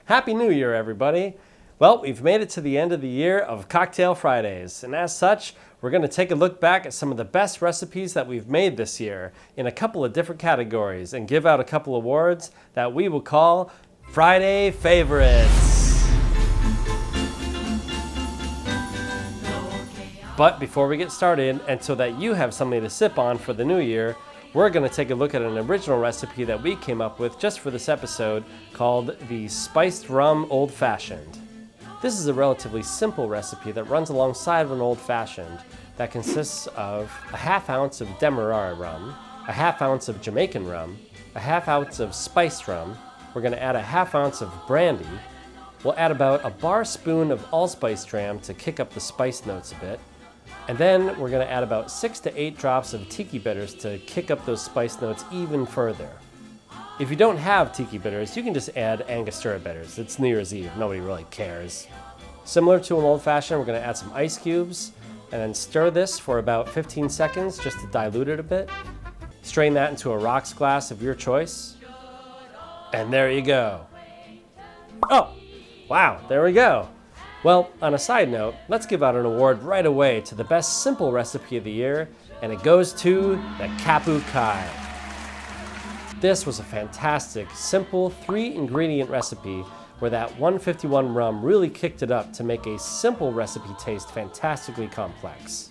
Happy New Year, everybody. Well, we've made it to the end of the year of Cocktail Fridays, and as such, we're going to take a look back at some of the best recipes that we've made this year in a couple of different categories and give out a couple awards that we will call Friday Favorites. But before we get started, and so that you have something to sip on for the new year, we're going to take a look at an original recipe that we came up with just for this episode called the Spiced Rum Old Fashioned. This is a relatively simple recipe that runs alongside of an Old Fashioned that consists of a half ounce of Demerara Rum, a half ounce of Jamaican Rum, a half ounce of Spiced Rum. We're going to add a half ounce of Brandy. We'll add about a bar spoon of Allspice Dram to kick up the spice notes a bit. And then we're going to add about 6 to 8 drops of Tiki Bitters to kick up those spice notes even further. If you don't have Tiki Bitters, you can just add Angostura bitters. It's New Year's Eve, nobody really cares. Similar to an Old Fashioned, we're going to add some ice cubes and then stir this for about 15 seconds just to dilute it a bit. Strain that into a rocks glass of your choice. And there you go. Oh, wow, there we go. Well, on a side note, let's give out an award right away to the best simple recipe of the year, and it goes to the Kapu Kai. This was a fantastic, simple 3-ingredient recipe where that 151 rum really kicked it up to make a simple recipe taste fantastically complex.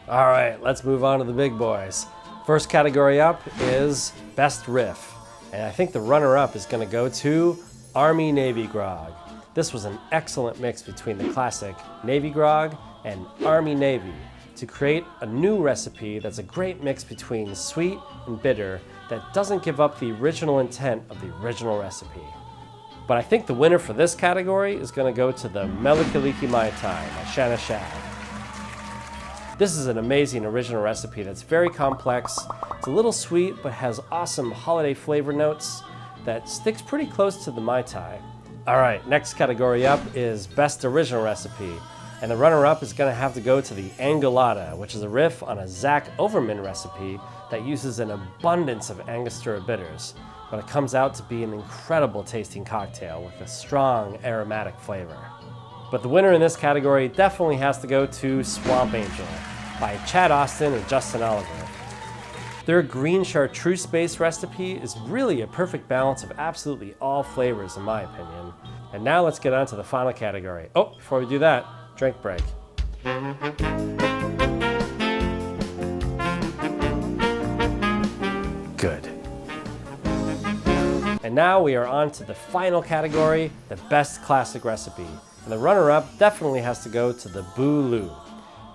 All right, let's move on to the big boys. First category up is Best Riff, and I think the runner-up is going to go to Army Navy Grog. This was an excellent mix between the classic Navy Grog and Army Navy to create a new recipe that's a great mix between sweet and bitter that doesn't give up the original intent of the original recipe. But I think the winner for this category is going to go to the Mele Kaliki Mai Tai by Shanna Shad. This is an amazing original recipe that's very complex. It's a little sweet but has awesome holiday flavor notes that sticks pretty close to the Mai Tai. All right, next category up is Best Original Recipe, and the runner-up is going to have to go to the Angolada, which is a riff on a Zach Overman recipe that uses an abundance of Angostura bitters, but it comes out to be an incredible tasting cocktail with a strong aromatic flavor. But the winner in this category definitely has to go to Swamp Angel by Chad Austin and Justin Oliver. Their green chartreuse-based recipe is really a perfect balance of absolutely all flavors in my opinion. And now let's get on to the final category. Oh, before we do that, drink break. Good. And now we are on to the final category, the best classic recipe. And the runner-up definitely has to go to the Boo Loo.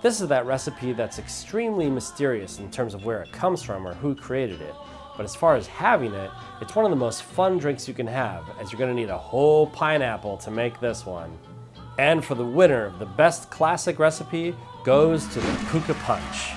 This is that recipe that's extremely mysterious in terms of where it comes from or who created it. But as far as having it, it's one of the most fun drinks you can have, as you're going to need a whole pineapple to make this one. And for the winner of the best classic recipe goes to the Puka Punch.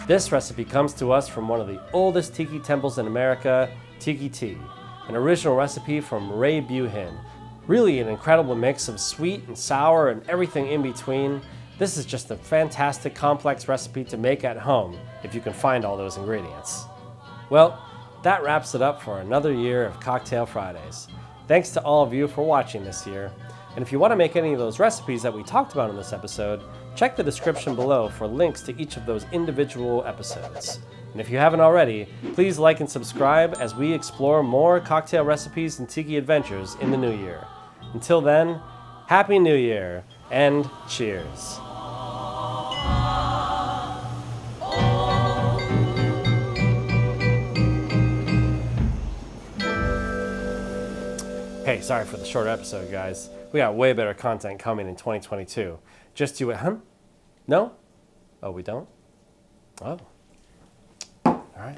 This recipe comes to us from one of the oldest tiki temples in America, Tiki Tea, an original recipe from Ray Buhin. Really an incredible mix of sweet and sour and everything in between. This is just a fantastic complex recipe to make at home if you can find all those ingredients. Well, that wraps it up for another year of Cocktail Fridays. Thanks to all of you for watching this year. And if you want to make any of those recipes that we talked about in this episode, check the description below for links to each of those individual episodes. And if you haven't already, please like and subscribe as we explore more cocktail recipes and tiki adventures in the new year. Until then, Happy New Year and cheers. Hey, sorry for the shorter episode, guys. We got way better content coming in 2022. Just you at No? Oh, we don't? Oh. All right.